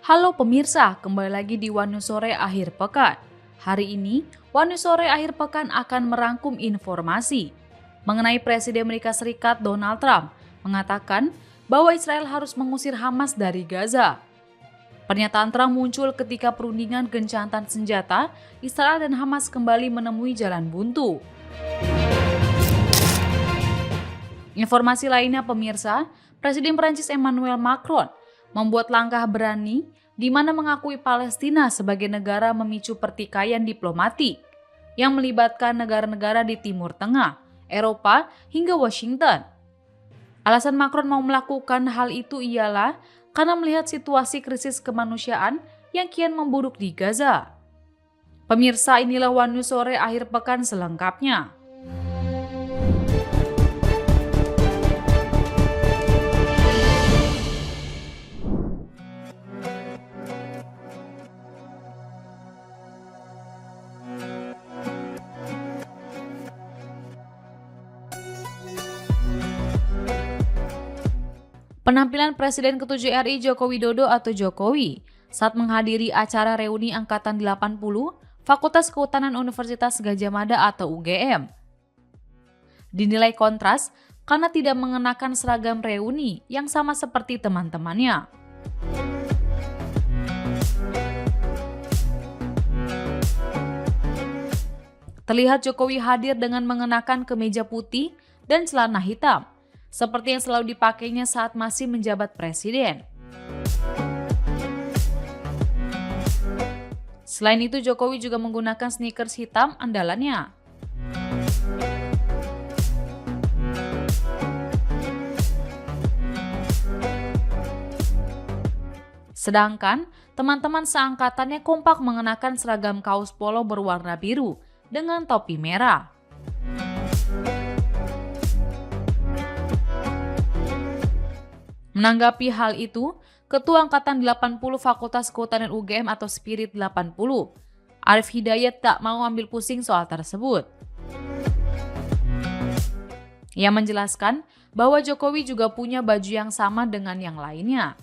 Halo pemirsa, kembali lagi di Wanu Sore Akhir Pekan. Hari ini, Wanu Sore Akhir Pekan akan merangkum informasi mengenai Presiden Amerika Serikat Donald Trump mengatakan bahwa Israel harus mengusir Hamas dari Gaza. Pernyataan Trump muncul ketika perundingan gencatan senjata Israel dan Hamas kembali menemui jalan buntu. Informasi lainnya pemirsa, Presiden Prancis Emmanuel Macron membuat langkah berani di mana mengakui Palestina sebagai negara memicu pertikaian diplomatik yang melibatkan negara-negara di Timur Tengah, Eropa, hingga Washington. Alasan Macron mau melakukan hal itu ialah karena melihat situasi krisis kemanusiaan yang kian memburuk di Gaza. Pemirsa, inilah Wanu Sore Akhir Pekan selengkapnya. Penampilan Presiden ke-7 RI Joko Widodo atau Jokowi saat menghadiri acara reuni Angkatan 80 Fakultas Kehutanan Universitas Gadjah Mada atau UGM dinilai kontras karena tidak mengenakan seragam reuni yang sama seperti teman-temannya. Terlihat Jokowi hadir dengan mengenakan kemeja putih dan celana hitam, seperti yang selalu dipakainya saat masih menjabat presiden. Selain itu, Jokowi juga menggunakan sneakers hitam andalannya. Sedangkan teman-teman seangkatannya kompak mengenakan seragam kaos polo berwarna biru dengan topi merah. Menanggapi hal itu, Ketua Angkatan 80 Fakultas Kehutanan UGM atau Spirit 80, Arif Hidayat tak mau ambil pusing soal tersebut. Ia menjelaskan bahwa Jokowi juga punya baju yang sama dengan yang lainnya.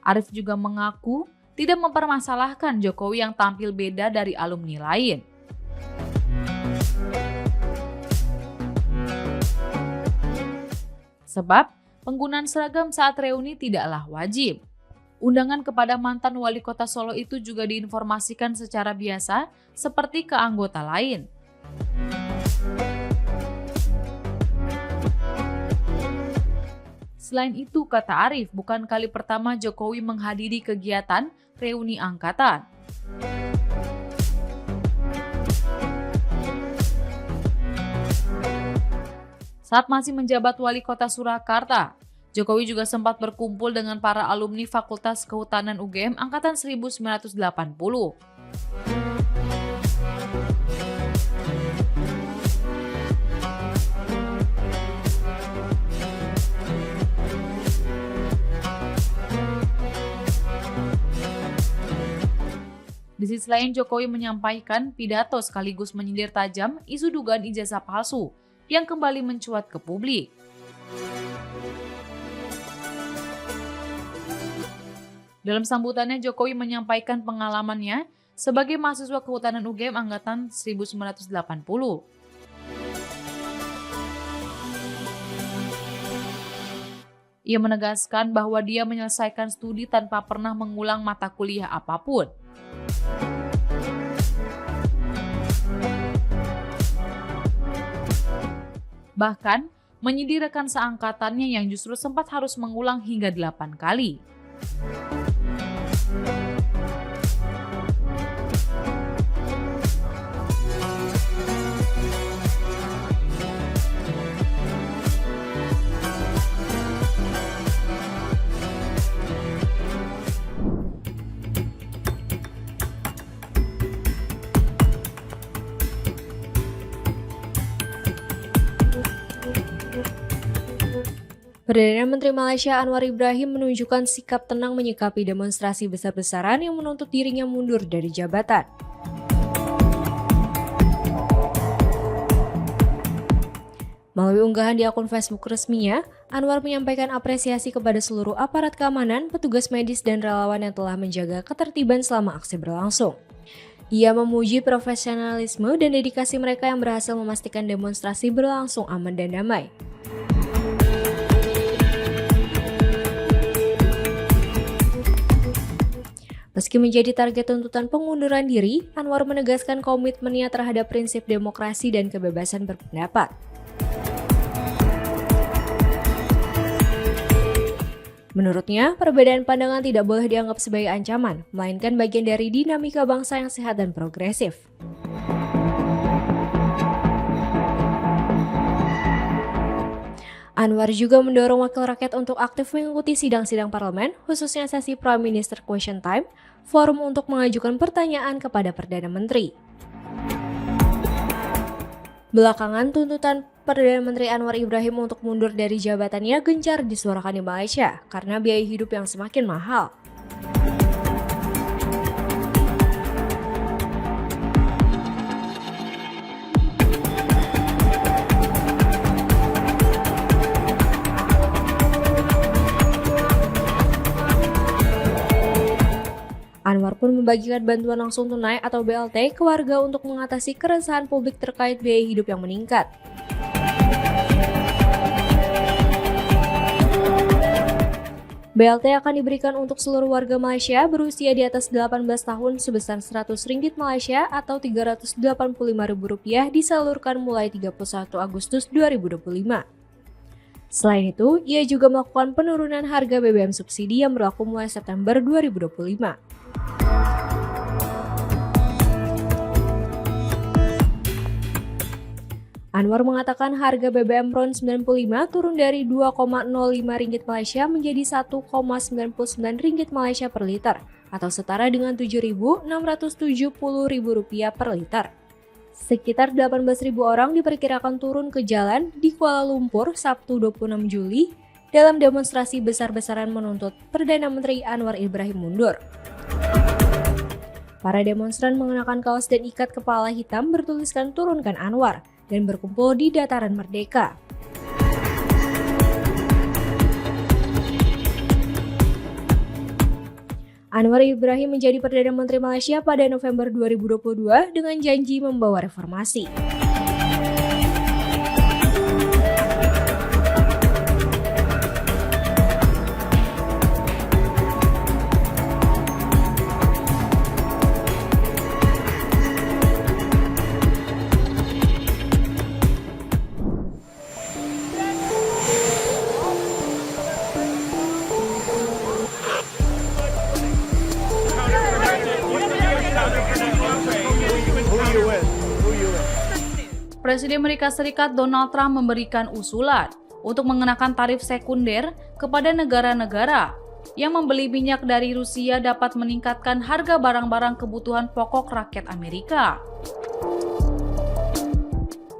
Arif juga mengaku tidak mempermasalahkan Jokowi yang tampil beda dari alumni lain. Sebab penggunaan seragam saat reuni tidaklah wajib. Undangan kepada mantan wali kota Solo itu juga diinformasikan secara biasa seperti ke anggota lain. Selain itu, kata Arif, bukan kali pertama Jokowi menghadiri kegiatan reuni angkatan. Saat masih menjabat wali kota Surakarta, Jokowi juga sempat berkumpul dengan para alumni Fakultas Kehutanan UGM angkatan 1980. Di sisi lain, Jokowi menyampaikan pidato sekaligus menyindir tajam isu dugaan ijazah palsu yang kembali mencuat ke publik. Dalam sambutannya, Jokowi menyampaikan pengalamannya sebagai mahasiswa Kehutanan UGM angkatan 1980. Ia menegaskan bahwa dia menyelesaikan studi tanpa pernah mengulang mata kuliah apapun. Bahkan, menyindir rekan seangkatannya yang justru sempat harus mengulang hingga 8 kali. Perdana Menteri Malaysia Anwar Ibrahim menunjukkan sikap tenang menyikapi demonstrasi besar-besaran yang menuntut dirinya mundur dari jabatan. Melalui unggahan di akun Facebook resminya, Anwar menyampaikan apresiasi kepada seluruh aparat keamanan, petugas medis, dan relawan yang telah menjaga ketertiban selama aksi berlangsung. Ia memuji profesionalisme dan dedikasi mereka yang berhasil memastikan demonstrasi berlangsung aman dan damai. Meski menjadi target tuntutan pengunduran diri, Anwar menegaskan komitmennya terhadap prinsip demokrasi dan kebebasan berpendapat. Menurutnya, perbedaan pandangan tidak boleh dianggap sebagai ancaman, melainkan bagian dari dinamika bangsa yang sehat dan progresif. Anwar juga mendorong wakil rakyat untuk aktif mengikuti sidang-sidang parlemen, khususnya sesi Prime Minister Question Time, forum untuk mengajukan pertanyaan kepada Perdana Menteri. Belakangan, tuntutan Perdana Menteri Anwar Ibrahim untuk mundur dari jabatannya gencar disuarakan di Malaysia karena biaya hidup yang semakin mahal. Anwar pun membagikan bantuan langsung tunai atau BLT ke warga untuk mengatasi keresahan publik terkait biaya hidup yang meningkat. BLT akan diberikan untuk seluruh warga Malaysia berusia di atas 18 tahun sebesar RM100 Malaysia atau Rp385.000 disalurkan mulai 31 Agustus 2025. Selain itu, ia juga melakukan penurunan harga BBM subsidi yang berlaku mulai September 2025. Anwar mengatakan harga BBM RON 95 turun dari Rp2,05 Malaysia menjadi Rp1,99 Malaysia per liter atau setara dengan Rp7.670.000 per liter. Sekitar 18.000 orang diperkirakan turun ke jalan di Kuala Lumpur Sabtu 26 Juli dalam demonstrasi besar-besaran menuntut Perdana Menteri Anwar Ibrahim mundur. Para demonstran mengenakan kaos dan ikat kepala hitam bertuliskan "Turunkan Anwar" dan berkumpul di Dataran Merdeka. Anwar Ibrahim menjadi Perdana Menteri Malaysia pada November 2022 dengan janji membawa reformasi. Presiden Amerika Serikat Donald Trump memberikan usulan untuk mengenakan tarif sekunder kepada negara-negara yang membeli minyak dari Rusia dapat meningkatkan harga barang-barang kebutuhan pokok rakyat Amerika.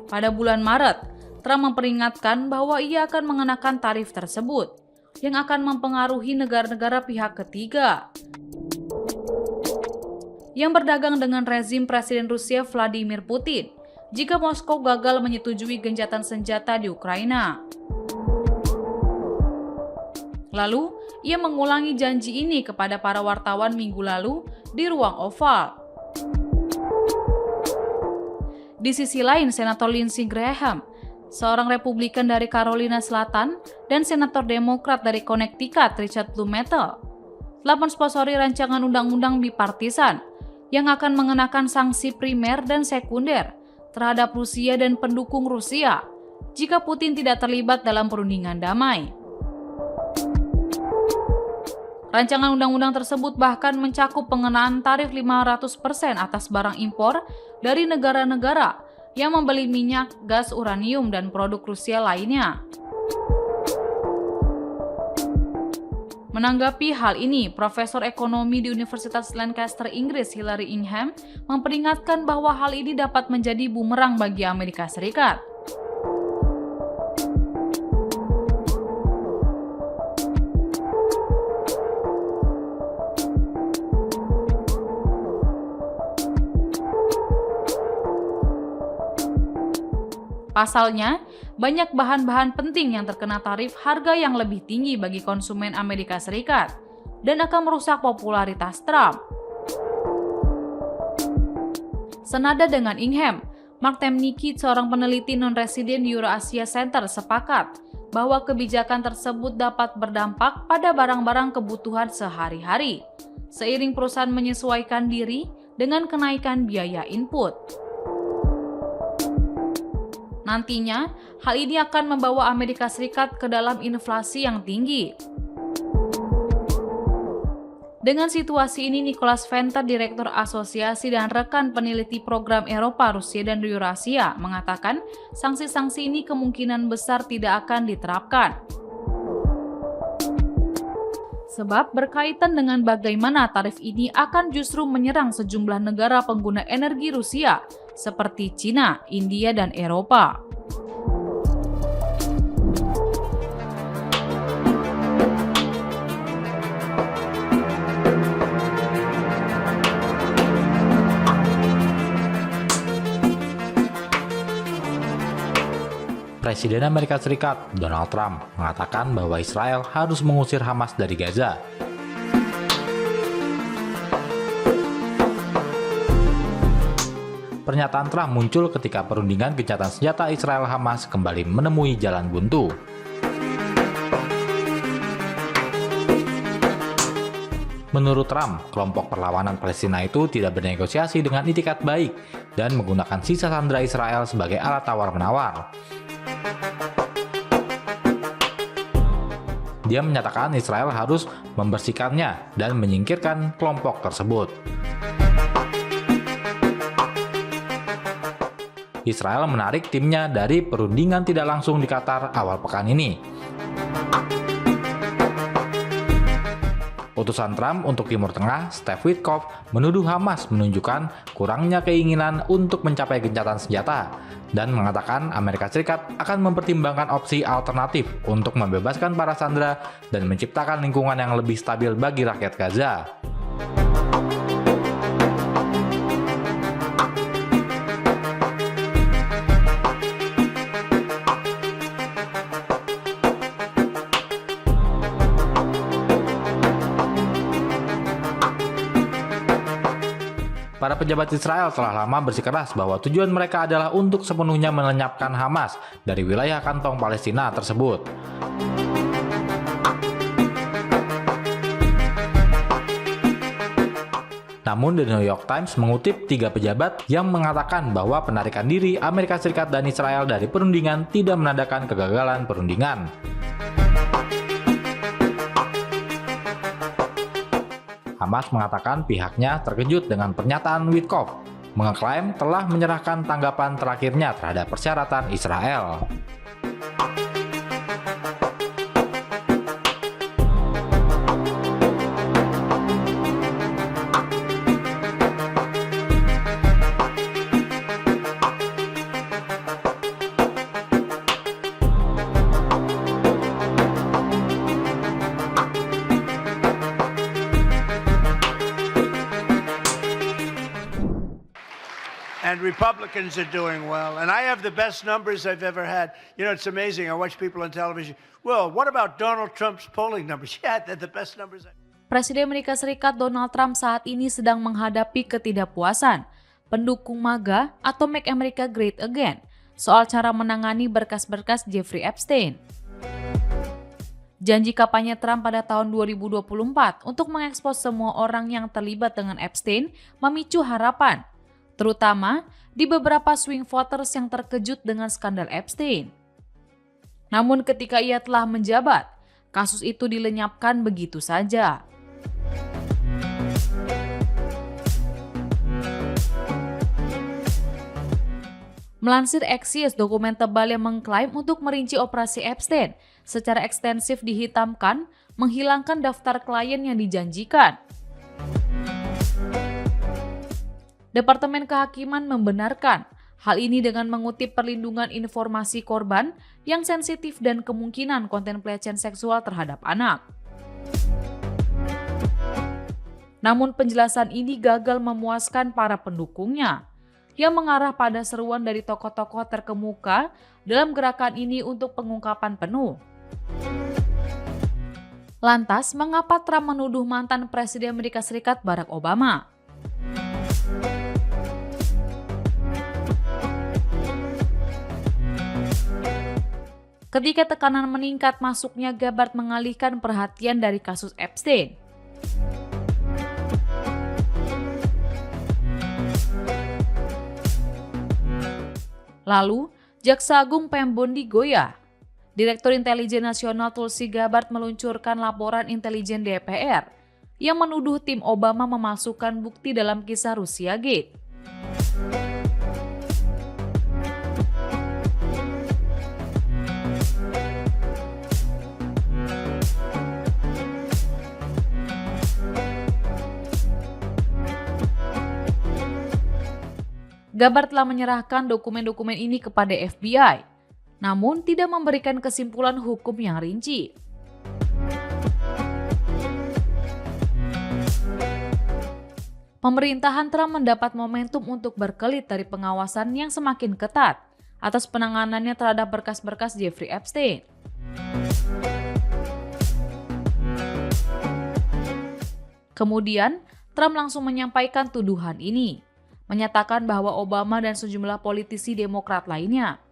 Pada bulan Maret, Trump memperingatkan bahwa ia akan mengenakan tarif tersebut yang akan mempengaruhi negara-negara pihak ketiga yang berdagang dengan rezim Presiden Rusia Vladimir Putin jika Moskow gagal menyetujui gencatan senjata di Ukraina. Lalu, ia mengulangi janji ini kepada para wartawan minggu lalu di ruang oval. Di sisi lain, Senator Lindsey Graham, seorang Republikan dari Carolina Selatan, dan Senator Demokrat dari Connecticut Richard Blumenthal, telah mensponsori rancangan undang-undang bipartisan yang akan mengenakan sanksi primer dan sekunder terhadap Rusia dan pendukung Rusia jika Putin tidak terlibat dalam perundingan damai. Rancangan undang-undang tersebut bahkan mencakup pengenaan tarif 500% atas barang impor dari negara-negara yang membeli minyak, gas, uranium, dan produk Rusia lainnya. Menanggapi hal ini, Profesor Ekonomi di Universitas Lancaster, Inggris, Hilary Ingham, memperingatkan bahwa hal ini dapat menjadi bumerang bagi Amerika Serikat. Pasalnya, banyak bahan-bahan penting yang terkena tarif harga yang lebih tinggi bagi konsumen Amerika Serikat dan akan merusak popularitas Trump. Senada dengan Ingham, Mark Temnicki, seorang peneliti non-residen di Eurasia Center, sepakat bahwa kebijakan tersebut dapat berdampak pada barang-barang kebutuhan sehari-hari, seiring perusahaan menyesuaikan diri dengan kenaikan biaya input. Nantinya, hal ini akan membawa Amerika Serikat ke dalam inflasi yang tinggi. Dengan situasi ini, Nicholas Venter, Direktur Asosiasi dan rekan peneliti program Eropa, Rusia, dan Eurasia, mengatakan sanksi-sanksi ini kemungkinan besar tidak akan diterapkan. Sebab berkaitan dengan bagaimana tarif ini akan justru menyerang sejumlah negara pengguna energi Rusia, seperti Cina, India, dan Eropa. Presiden Amerika Serikat, Donald Trump, mengatakan bahwa Israel harus mengusir Hamas dari Gaza. Pernyataan Trump muncul ketika perundingan gencatan senjata Israel-Hamas kembali menemui jalan buntu. Menurut Trump, kelompok perlawanan Palestina itu tidak bernegosiasi dengan itikat baik dan menggunakan sisa sandera Israel sebagai alat tawar-menawar. Dia menyatakan Israel harus membersihkannya dan menyingkirkan kelompok tersebut. Israel menarik timnya dari perundingan tidak langsung di Qatar awal pekan ini. Utusan Trump untuk Timur Tengah, Steve Witkoff, menuduh Hamas menunjukkan kurangnya keinginan untuk mencapai gencatan senjata dan mengatakan Amerika Serikat akan mempertimbangkan opsi alternatif untuk membebaskan para sandera dan menciptakan lingkungan yang lebih stabil bagi rakyat Gaza. Para pejabat Israel telah lama bersikeras bahwa tujuan mereka adalah untuk sepenuhnya melenyapkan Hamas dari wilayah kantong Palestina tersebut. Namun The New York Times mengutip 3 pejabat yang mengatakan bahwa penarikan diri Amerika Serikat dan Israel dari perundingan tidak menandakan kegagalan perundingan. Hamas mengatakan pihaknya terkejut dengan pernyataan Witkoff, mengeklaim telah menyerahkan tanggapan terakhirnya terhadap persyaratan Israel. And Republicans are doing well. And I have the best numbers I've ever had. You know, it's amazing. I watch people on television. Well, what about Donald Trump's polling numbers? Yeah, they're the best numbers. Presiden Amerika Serikat Donald Trump saat ini sedang menghadapi ketidakpuasan pendukung MAGA atau Make America Great Again soal cara menangani berkas-berkas Jeffrey Epstein. Janji kampanye Trump pada tahun 2024 untuk mengekspos semua orang yang terlibat dengan Epstein memicu harapan, terutama di beberapa swing voters yang terkejut dengan skandal Epstein. Namun ketika ia telah menjabat, kasus itu dilenyapkan begitu saja. Melansir Axios, dokumen tebal yang mengklaim untuk merinci operasi Epstein secara ekstensif dihitamkan, menghilangkan daftar klien yang dijanjikan. Departemen Kehakiman membenarkan hal ini dengan mengutip perlindungan informasi korban yang sensitif dan kemungkinan konten pelecehan seksual terhadap anak. Namun penjelasan ini gagal memuaskan para pendukungnya, yang mengarah pada seruan dari tokoh-tokoh terkemuka dalam gerakan ini untuk pengungkapan penuh. Lantas, mengapa Trump menuduh mantan Presiden Amerika Serikat Barack Obama? Ketika tekanan meningkat, masuknya Gabbard mengalihkan perhatian dari kasus Epstein. Lalu, Jaksa Agung Pam Bondi Goya, Direktur Intelijen Nasional Tulsi Gabbard meluncurkan laporan intelijen DPR yang menuduh tim Obama memalsukan bukti dalam kisah Rusia Gate. Gabbard telah menyerahkan dokumen-dokumen ini kepada FBI, namun tidak memberikan kesimpulan hukum yang rinci. Pemerintahan Trump mendapat momentum untuk berkelit dari pengawasan yang semakin ketat atas penanganannya terhadap berkas-berkas Jeffrey Epstein. Kemudian, Trump langsung menyampaikan tuduhan ini, menyatakan bahwa Obama dan sejumlah politisi Demokrat lainnya,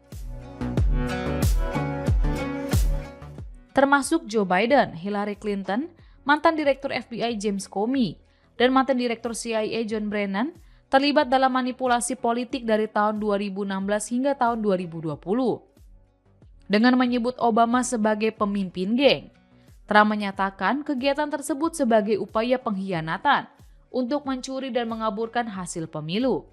termasuk Joe Biden, Hillary Clinton, mantan Direktur FBI James Comey, dan mantan Direktur CIA John Brennan, terlibat dalam manipulasi politik dari tahun 2016 hingga tahun 2020. Dengan menyebut Obama sebagai pemimpin geng, Trump menyatakan kegiatan tersebut sebagai upaya pengkhianatan untuk mencuri dan mengaburkan hasil pemilu.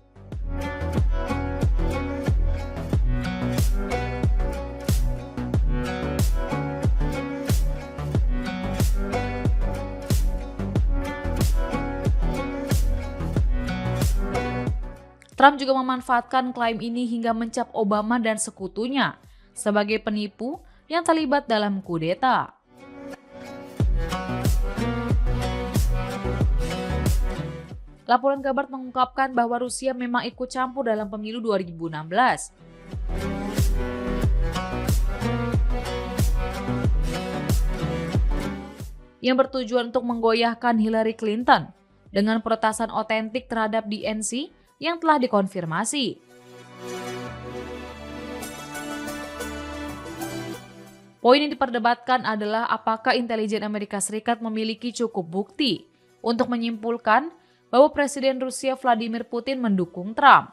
Trump juga memanfaatkan klaim ini hingga mencap Obama dan sekutunya sebagai penipu yang terlibat dalam kudeta. Laporan Gabbard mengungkapkan bahwa Rusia memang ikut campur dalam pemilu 2016. Yang bertujuan untuk menggoyahkan Hillary Clinton dengan peretasan otentik terhadap DNC yang telah dikonfirmasi. Poin yang diperdebatkan adalah apakah intelijen Amerika Serikat memiliki cukup bukti untuk menyimpulkan bahwa Presiden Rusia Vladimir Putin mendukung Trump.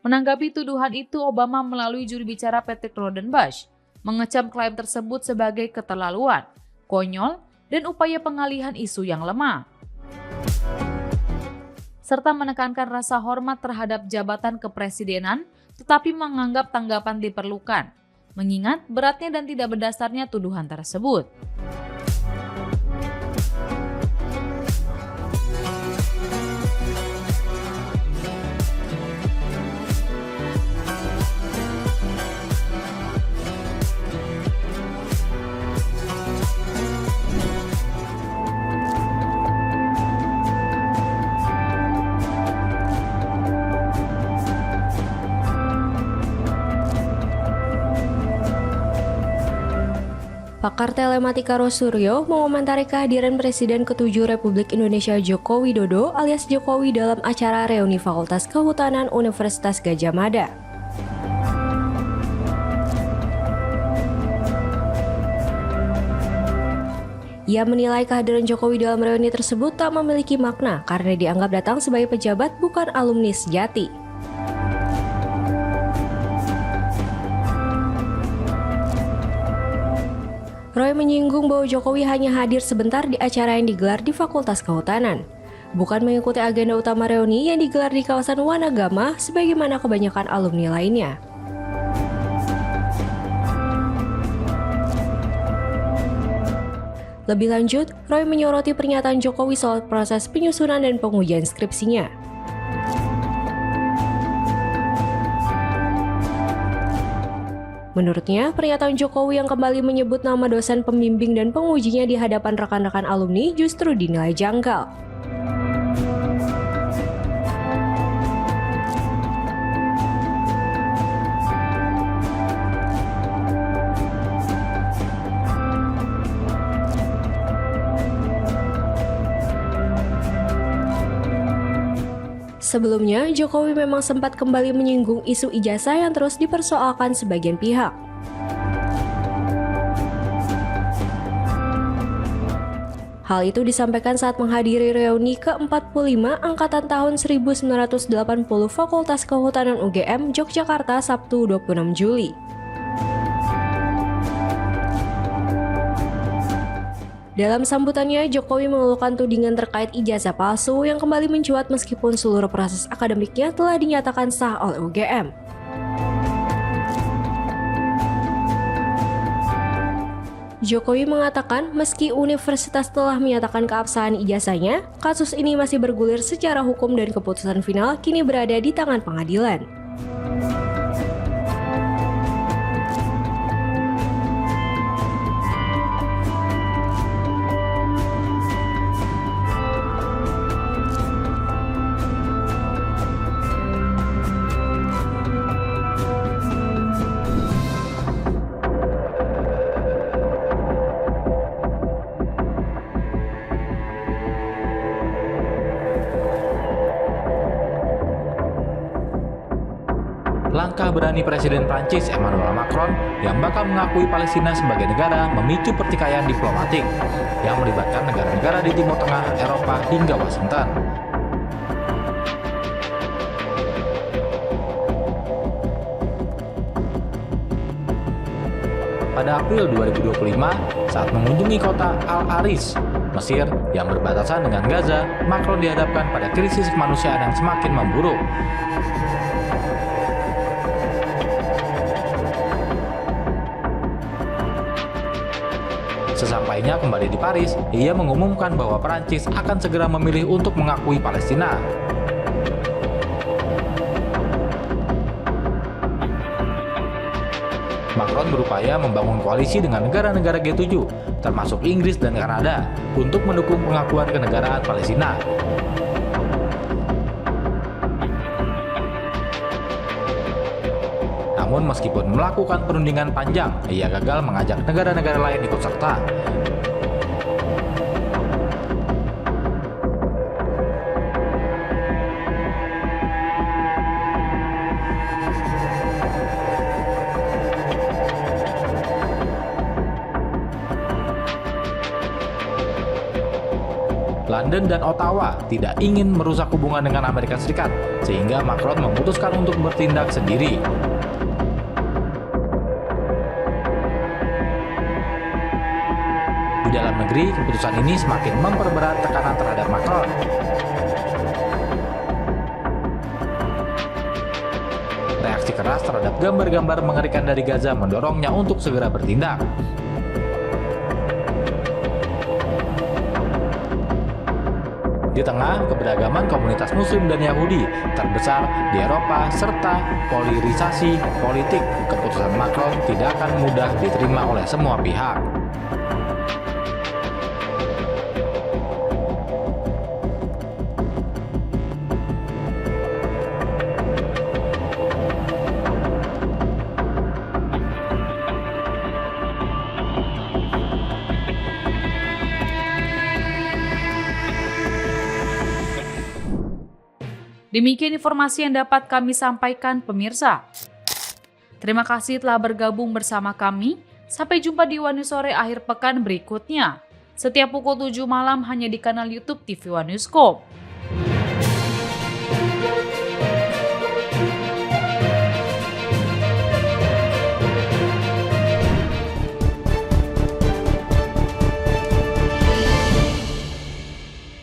Menanggapi tuduhan itu, Obama melalui juru bicara Patrick Rodenbush mengecam klaim tersebut sebagai keterlaluan, konyol, dan upaya pengalihan isu yang lemah, serta menekankan rasa hormat terhadap jabatan kepresidenan, tetapi menganggap tanggapan diperlukan, mengingat beratnya dan tidak berdasarnya tuduhan tersebut. Pakar telematika Rosuryo mengomentari kehadiran Presiden ke-7 Republik Indonesia Joko Widodo alias Jokowi dalam acara reuni Fakultas Kehutanan Universitas Gadjah Mada. Ia menilai kehadiran Jokowi dalam reuni tersebut tak memiliki makna karena dianggap datang sebagai pejabat bukan alumni sejati. Roy menyinggung bahwa Jokowi hanya hadir sebentar di acara yang digelar di Fakultas Kehutanan, bukan mengikuti agenda utama reuni yang digelar di kawasan Wanagama sebagaimana kebanyakan alumni lainnya. Lebih lanjut, Roy menyoroti pernyataan Jokowi soal proses penyusunan dan pengujian skripsinya. Menurutnya, pernyataan Jokowi yang kembali menyebut nama dosen pembimbing dan pengujinya di hadapan rekan-rekan alumni justru dinilai janggal. Sebelumnya, Jokowi memang sempat kembali menyinggung isu ijazah yang terus dipersoalkan sebagian pihak. Hal itu disampaikan saat menghadiri reuni ke-45 Angkatan tahun 1980 Fakultas Kehutanan UGM, Yogyakarta, Sabtu 26 Juli. Dalam sambutannya, Jokowi mengeluhkan tudingan terkait ijazah palsu yang kembali mencuat meskipun seluruh proses akademiknya telah dinyatakan sah oleh UGM. Jokowi mengatakan meski universitas telah menyatakan keabsahan ijazahnya, kasus ini masih bergulir secara hukum dan keputusan final kini berada di tangan pengadilan. Langkah berani Presiden Prancis Emmanuel Macron yang bakal mengakui Palestina sebagai negara memicu pertikaian diplomatik yang melibatkan negara-negara di Timur Tengah, Eropa, hingga Washington. Pada April 2025, saat mengunjungi kota Al-Arish, Mesir yang berbatasan dengan Gaza, Macron dihadapkan pada krisis kemanusiaan yang semakin memburuk. Sesampainya kembali di Paris, ia mengumumkan bahwa Prancis akan segera memilih untuk mengakui Palestina. Macron berupaya membangun koalisi dengan negara-negara G7, termasuk Inggris dan Kanada, untuk mendukung pengakuan kenegaraan Palestina. Namun meskipun melakukan perundingan panjang, ia gagal mengajak negara-negara lain ikut serta. London dan Ottawa tidak ingin merusak hubungan dengan Amerika Serikat, sehingga Macron memutuskan untuk bertindak sendiri. Di dalam negeri, keputusan ini semakin memperberat tekanan terhadap Macron. Reaksi keras terhadap gambar-gambar mengerikan dari Gaza mendorongnya untuk segera bertindak. Di tengah keberagaman komunitas Muslim dan Yahudi terbesar di Eropa serta polarisasi politik, keputusan Macron tidak akan mudah diterima oleh semua pihak. Demikian informasi yang dapat kami sampaikan pemirsa. Terima kasih telah bergabung bersama kami. Sampai jumpa di One News Sore akhir pekan berikutnya. Setiap pukul 7 malam hanya di kanal YouTube TV One Newscom.